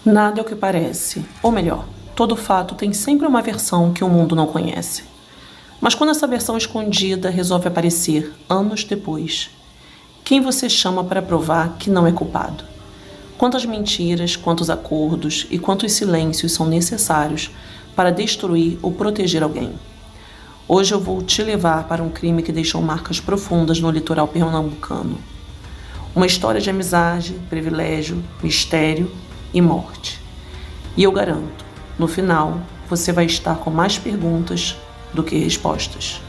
Nada é o que parece, ou melhor, todo fato tem sempre uma versão que o mundo não conhece. Mas quando essa versão escondida resolve aparecer anos depois, quem você chama para provar que não é culpado? Quantas mentiras, quantos acordos e quantos silêncios são necessários para destruir ou proteger alguém? Hoje eu vou te levar para um crime que deixou marcas profundas no litoral pernambucano. Uma história de amizade, privilégio, mistério e morte. E eu garanto, no final, você vai estar com mais perguntas do que respostas.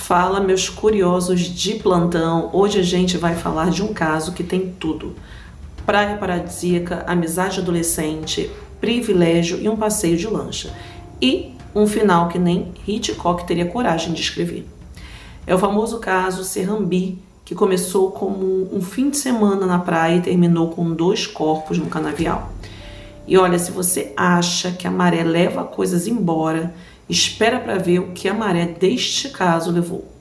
Fala, meus curiosos de plantão. Hoje a gente vai falar de um caso que tem tudo: praia paradisíaca, amizade adolescente, privilégio e um passeio de lancha. E um final que nem Hitchcock teria coragem de escrever. É o famoso caso Serrambi, que começou como um fim de semana na praia e terminou com 2 corpos no canavial. E olha, se você acha que a maré leva coisas embora, espera para ver o que a maré deste caso levou.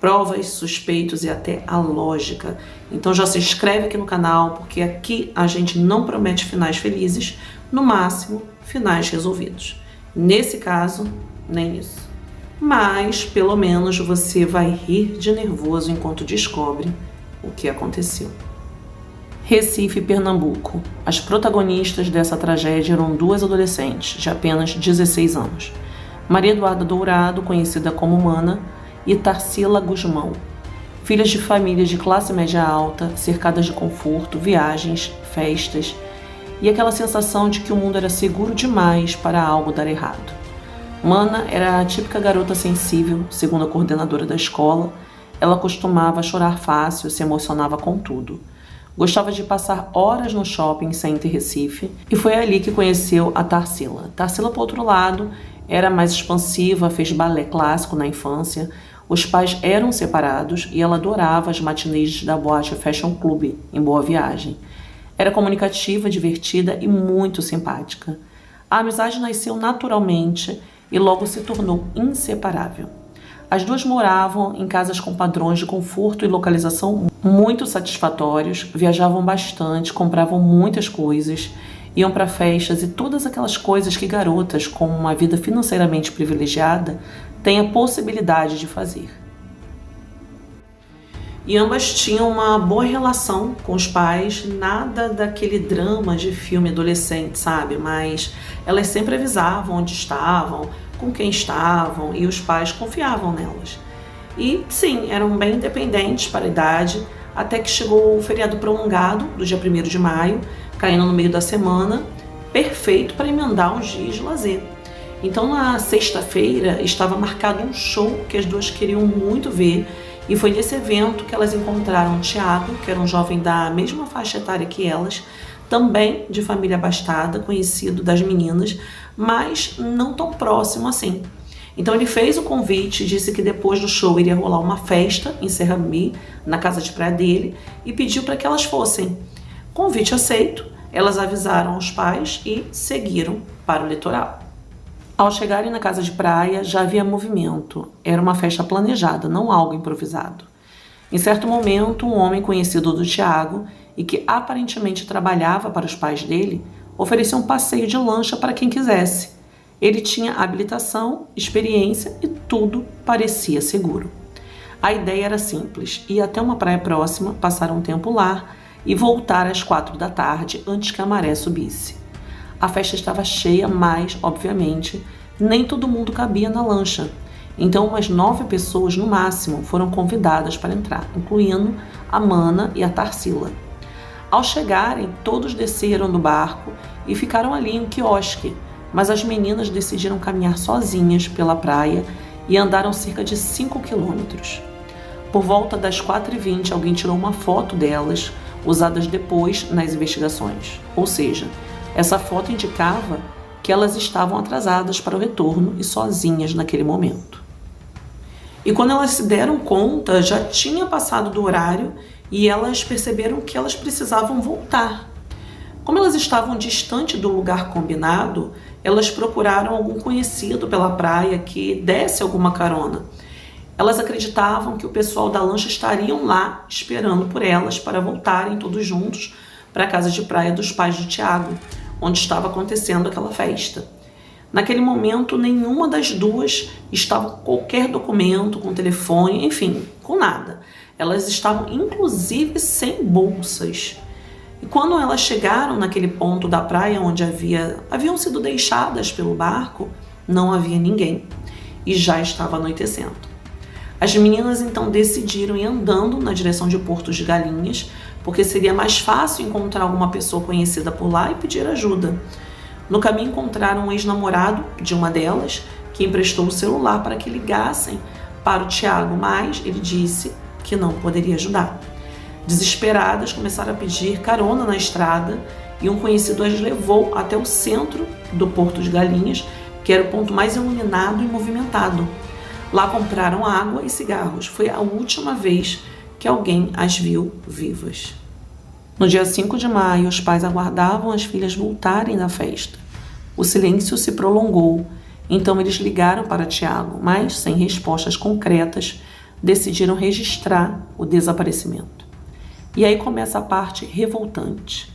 Provas, suspeitos e até a lógica. Então já se inscreve aqui no canal, porque aqui a gente não promete finais felizes, no máximo, finais resolvidos. Nesse caso, nem isso. Mas, pelo menos, você vai rir de nervoso enquanto descobre o que aconteceu. Recife, Pernambuco. As protagonistas dessa tragédia eram 2 adolescentes, de apenas 16 anos. Maria Eduarda Dourado, conhecida como Mana, e Tarsila Gusmão, filhas de famílias de classe média alta, cercadas de conforto, viagens, festas e aquela sensação de que o mundo era seguro demais para algo dar errado. Mana era a típica garota sensível, segundo a coordenadora da escola. Ela costumava chorar fácil, se emocionava com tudo. Gostava de passar horas no shopping Center Recife e foi ali que conheceu a Tarsila. Tarsila, por outro lado, era mais expansiva, fez balé clássico na infância. Os pais eram separados e ela adorava as matinês da boate Fashion Club, em Boa Viagem. Era comunicativa, divertida e muito simpática. A amizade nasceu naturalmente e logo se tornou inseparável. As 2 moravam em casas com padrões de conforto e localização muito satisfatórios, viajavam bastante, compravam muitas coisas, iam para festas e todas aquelas coisas que garotas com uma vida financeiramente privilegiada têm a possibilidade de fazer. E ambas tinham uma boa relação com os pais, nada daquele drama de filme adolescente, sabe? Mas elas sempre avisavam onde estavam, com quem estavam, e os pais confiavam nelas. E sim, eram bem independentes para a idade, até que chegou o feriado prolongado do dia 1º de maio, caindo no meio da semana, perfeito para emendar uns dias de lazer. Então na sexta-feira estava marcado um show que as 2 queriam muito ver, e foi nesse evento que elas encontraram o Thiago, que era um jovem da mesma faixa etária que elas, também de família abastada, conhecido das meninas, mas não tão próximo assim. Então ele fez o convite, disse que depois do show iria rolar uma festa em Serrambi, na casa de praia dele, e pediu para que elas fossem. Convite aceito, elas avisaram aos pais e seguiram para o litoral. Ao chegarem na casa de praia, já havia movimento. Era uma festa planejada, não algo improvisado. Em certo momento, um homem conhecido do Thiago e que aparentemente trabalhava para os pais dele, ofereceu um passeio de lancha para quem quisesse. Ele tinha habilitação, experiência e tudo parecia seguro. A ideia era simples: ir até uma praia próxima, passar um tempo lá e voltar às 4 da tarde, antes que a maré subisse. A festa estava cheia, mas, obviamente, nem todo mundo cabia na lancha. Então, umas 9 pessoas no máximo foram convidadas para entrar, incluindo a Mana e a Tarsila. Ao chegarem, todos desceram do barco e ficaram ali em um quiosque, mas as meninas decidiram caminhar sozinhas pela praia e andaram cerca de 5 quilômetros. Por volta das 4h20, alguém tirou uma foto delas, usadas depois nas investigações. Ou seja, essa foto indicava que elas estavam atrasadas para o retorno e sozinhas naquele momento. E quando elas se deram conta, já tinha passado do horário e elas perceberam que elas precisavam voltar. Como elas estavam distante do lugar combinado, elas procuraram algum conhecido pela praia que desse alguma carona. Elas acreditavam que o pessoal da lancha estariam lá esperando por elas para voltarem todos juntos para a casa de praia dos pais de Tiago, onde estava acontecendo aquela festa. Naquele momento, nenhuma das duas estava com qualquer documento, com telefone, enfim, com nada. Elas estavam, inclusive, sem bolsas. E quando elas chegaram naquele ponto da praia onde haviam sido deixadas pelo barco, não havia ninguém e já estava anoitecendo. As meninas então decidiram ir andando na direção de Porto de Galinhas, porque seria mais fácil encontrar alguma pessoa conhecida por lá e pedir ajuda. No caminho encontraram um ex-namorado de uma delas, que emprestou o celular para que ligassem para o Tiago, mas ele disse que não poderia ajudar. Desesperadas, começaram a pedir carona na estrada e um conhecido as levou até o centro do Porto de Galinhas, que era o ponto mais iluminado e movimentado. Lá compraram água e cigarros. Foi a última vez que alguém as viu vivas. No dia 5 de maio, os pais aguardavam as filhas voltarem da festa. O silêncio se prolongou, então eles ligaram para Tiago, mas, sem respostas concretas, decidiram registrar o desaparecimento. E aí começa a parte revoltante.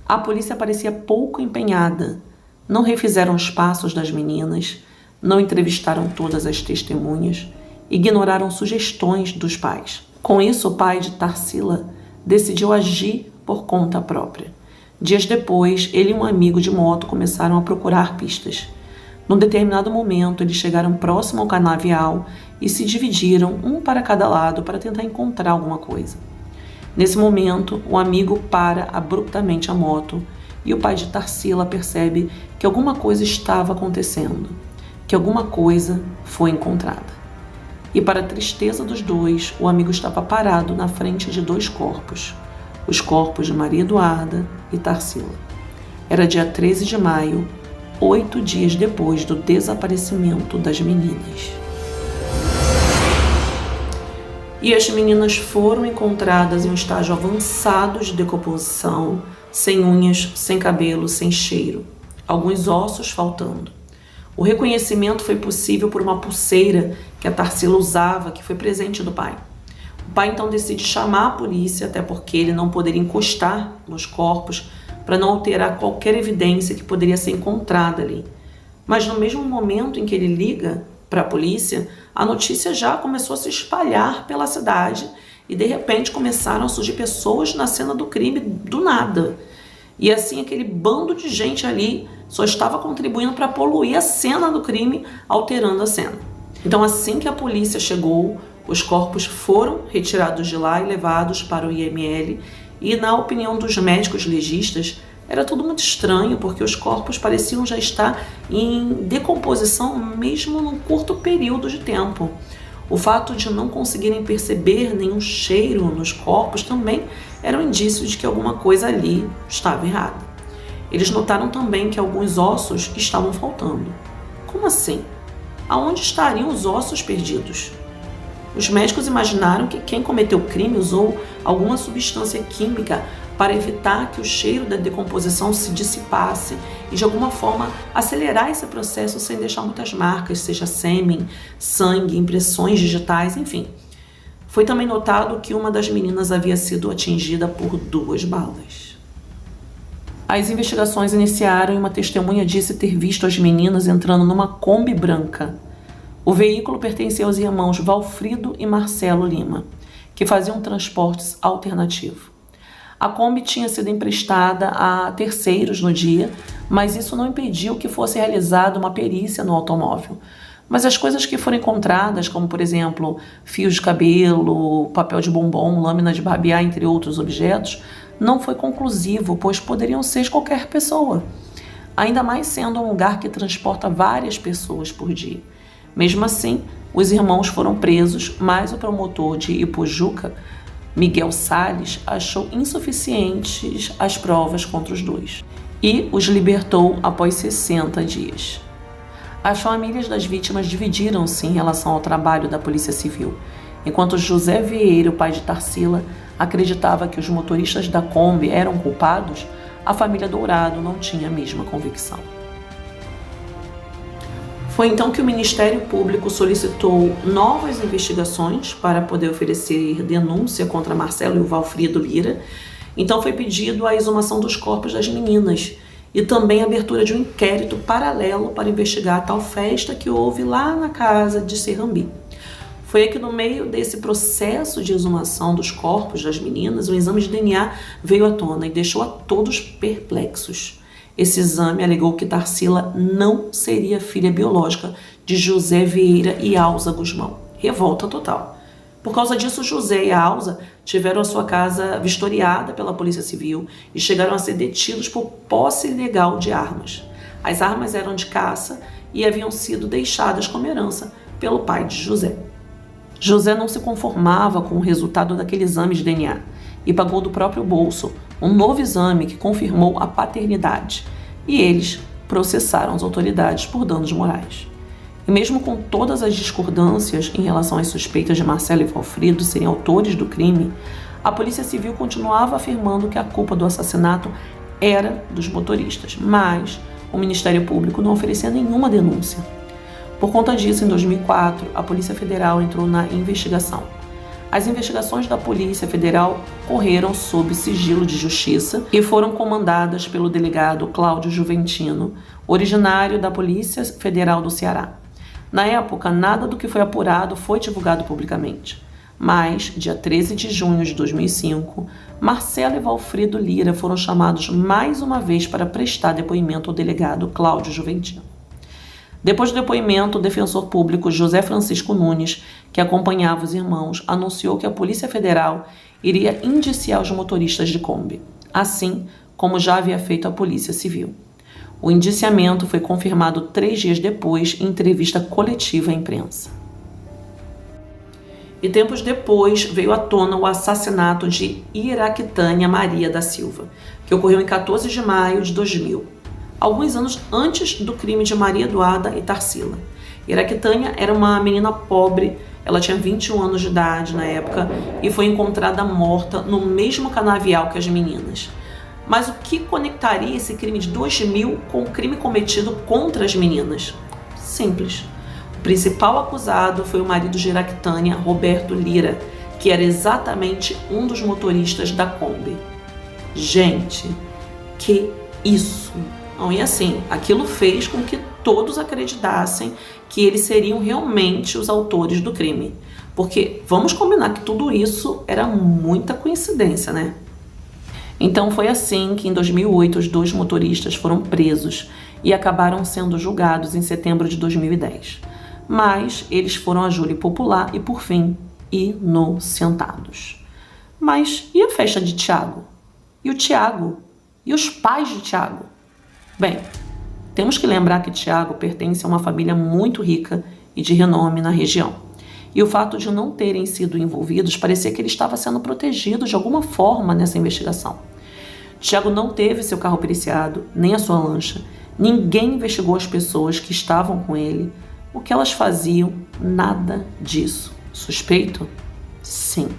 A polícia parecia pouco empenhada. Não refizeram os passos das meninas, não entrevistaram todas as testemunhas, ignoraram sugestões dos pais. Com isso, o pai de Tarsila decidiu agir por conta própria. Dias depois, ele e um amigo de moto começaram a procurar pistas. Num determinado momento, eles chegaram próximo ao canavial e se dividiram, um para cada lado, para tentar encontrar alguma coisa. Nesse momento, o amigo para abruptamente a moto e o pai de Tarsila percebe que alguma coisa estava acontecendo, que alguma coisa foi encontrada. E para a tristeza dos dois, o amigo estava parado na frente de dois corpos, os corpos de Maria Eduarda e Tarsila. Era dia 13 de maio, 8 dias depois do desaparecimento das meninas. E as meninas foram encontradas em um estágio avançado de decomposição, sem unhas, sem cabelo, sem cheiro, alguns ossos faltando. O reconhecimento foi possível por uma pulseira que a Tarsila usava, que foi presente do pai. O pai então decide chamar a polícia, até porque ele não poderia encostar nos corpos para não alterar qualquer evidência que poderia ser encontrada ali. Mas no mesmo momento em que ele liga para a polícia, a notícia já começou a se espalhar pela cidade e de repente começaram a surgir pessoas na cena do crime do nada. E assim aquele bando de gente ali só estava contribuindo para poluir a cena do crime, alterando a cena. Então assim que a polícia chegou, os corpos foram retirados de lá e levados para o IML e, na opinião dos médicos legistas, era tudo muito estranho porque os corpos pareciam já estar em decomposição mesmo num curto período de tempo. O fato de não conseguirem perceber nenhum cheiro nos corpos também era um indício de que alguma coisa ali estava errada. Eles notaram também que alguns ossos estavam faltando. Como assim? Aonde estariam os ossos perdidos? Os médicos imaginaram que quem cometeu o crime usou alguma substância química para evitar que o cheiro da decomposição se dissipasse e de alguma forma acelerar esse processo sem deixar muitas marcas, seja sêmen, sangue, impressões digitais, enfim. Foi também notado que uma das meninas havia sido atingida por 2 balas. As investigações iniciaram e uma testemunha disse ter visto as meninas entrando numa Kombi branca. O veículo pertencia aos irmãos Valfrido e Marcelo Lima, que faziam transportes alternativos. A Kombi tinha sido emprestada a terceiros no dia, mas isso não impediu que fosse realizada uma perícia no automóvel. Mas as coisas que foram encontradas, como por exemplo, fios de cabelo, papel de bombom, lâmina de barbear, entre outros objetos, não foi conclusivo, pois poderiam ser de qualquer pessoa. Ainda mais sendo um lugar que transporta várias pessoas por dia. Mesmo assim, os irmãos foram presos, mas o promotor de Ipojuca, Miguel Salles, achou insuficientes as provas contra os dois e os libertou após 60 dias. As famílias das vítimas dividiram-se em relação ao trabalho da Polícia Civil. Enquanto José Vieira, o pai de Tarsila, acreditava que os motoristas da Kombi eram culpados, a família Dourado não tinha a mesma convicção. Foi então que o Ministério Público solicitou novas investigações para poder oferecer denúncia contra Marcelo e o Valfrido Lira. Então foi pedido a exumação dos corpos das meninas e também a abertura de um inquérito paralelo para investigar a tal festa que houve lá na casa de Serrambi. Foi aí que, no meio desse processo de exumação dos corpos das meninas, o exame de DNA veio à tona e deixou a todos perplexos. Esse exame alegou que Tarsila não seria filha biológica de José Vieira e Alza Gusmão. Revolta total. Por causa disso, José e a Alza tiveram a sua casa vistoriada pela Polícia Civil e chegaram a ser detidos por posse ilegal de armas. As armas eram de caça e haviam sido deixadas como herança pelo pai de José. José não se conformava com o resultado daquele exame de DNA e pagou do próprio bolso um novo exame que confirmou a paternidade, e eles processaram as autoridades por danos morais. E mesmo com todas as discordâncias em relação às suspeitas de Marcelo e Valfrido serem autores do crime, a Polícia Civil continuava afirmando que a culpa do assassinato era dos motoristas, mas o Ministério Público não oferecia nenhuma denúncia. Por conta disso, em 2004, a Polícia Federal entrou na investigação. As investigações da Polícia Federal correram sob sigilo de justiça e foram comandadas pelo delegado Cláudio Juventino, originário da Polícia Federal do Ceará. Na época, nada do que foi apurado foi divulgado publicamente. Mas, dia 13 de junho de 2005, Marcelo e Valfrido Lira foram chamados mais uma vez para prestar depoimento ao delegado Cláudio Juventino. Depois do depoimento, o defensor público José Francisco Nunes, que acompanhava os irmãos, anunciou que a Polícia Federal iria indiciar os motoristas de Kombi, assim como já havia feito a Polícia Civil. O indiciamento foi confirmado 3 dias depois em entrevista coletiva à imprensa. E tempos depois veio à tona o assassinato de Iraquitânia Maria da Silva, que ocorreu em 14 de maio de 2000. Alguns anos antes do crime de Maria Eduarda e Tarsila. Iraquitânia era uma menina pobre, ela tinha 21 anos de idade na época e foi encontrada morta no mesmo canavial que as meninas. Mas o que conectaria esse crime de 2000 com o crime cometido contra as meninas? Simples. O principal acusado foi o marido de Iraquitânia, Roberto Lira, que era exatamente um dos motoristas da Kombi. Gente, que isso! Não, e assim, aquilo fez com que todos acreditassem que eles seriam realmente os autores do crime. Porque vamos combinar que tudo isso era muita coincidência, né? Então foi assim que em 2008 os 2 motoristas foram presos e acabaram sendo julgados em setembro de 2010. Mas eles foram a júri popular e, por fim, inocentados. Mas e a festa de Tiago? E o Tiago? E os pais de Tiago? Bem, temos que lembrar que Tiago pertence a uma família muito rica e de renome na região. E o fato de não terem sido envolvidos parecia que ele estava sendo protegido de alguma forma nessa investigação. Tiago não teve seu carro periciado, nem a sua lancha. Ninguém investigou as pessoas que estavam com ele. O que elas faziam, nada disso. Suspeito? Sim.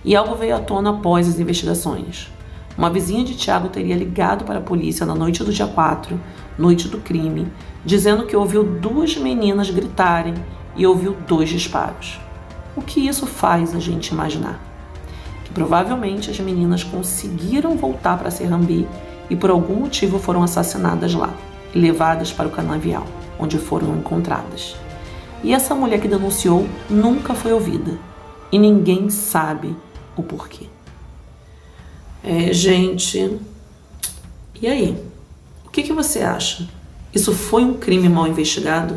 E algo veio à tona após as investigações. Uma vizinha de Tiago teria ligado para a polícia na noite do dia 4, noite do crime, dizendo que ouviu 2 meninas gritarem e ouviu 2 disparos. O que isso faz a gente imaginar? Que provavelmente as meninas conseguiram voltar para Serrambi e por algum motivo foram assassinadas lá e levadas para o canavial, onde foram encontradas. E essa mulher que denunciou nunca foi ouvida e ninguém sabe o porquê. Gente, e aí? O que você acha? Isso foi um crime mal investigado?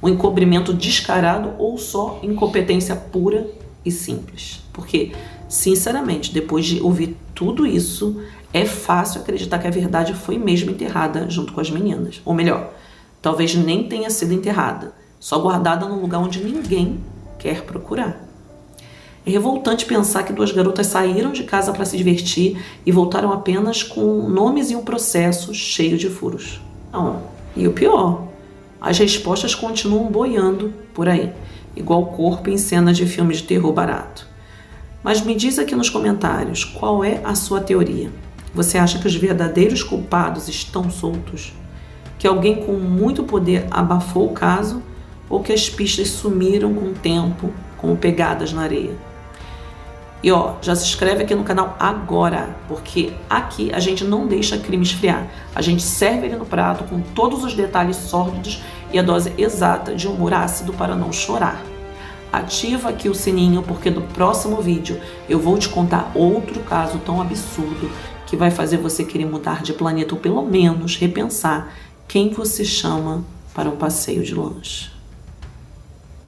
Um encobrimento descarado ou só incompetência pura e simples? Porque, sinceramente, depois de ouvir tudo isso, é fácil acreditar que a verdade foi mesmo enterrada junto com as meninas. Ou melhor, talvez nem tenha sido enterrada, só guardada num lugar onde ninguém quer procurar. É revoltante pensar que 2 garotas saíram de casa para se divertir e voltaram apenas com nomes e um processo cheio de furos. Não. E o pior, As respostas continuam boiando por aí, igual corpo em cenas de filme de terror barato. Mas me diz aqui nos comentários, qual é a sua teoria? Você acha que os verdadeiros culpados estão soltos? Que alguém com muito poder abafou o caso? Ou que as pistas sumiram com o tempo, como pegadas na areia? E já se inscreve aqui no canal agora, porque aqui a gente não deixa crime esfriar. A gente serve ele no prato com todos os detalhes sórdidos e a dose exata de humor ácido para não chorar. Ativa aqui o sininho, porque no próximo vídeo eu vou te contar outro caso tão absurdo que vai fazer você querer mudar de planeta ou pelo menos repensar quem você chama para um passeio de lanche.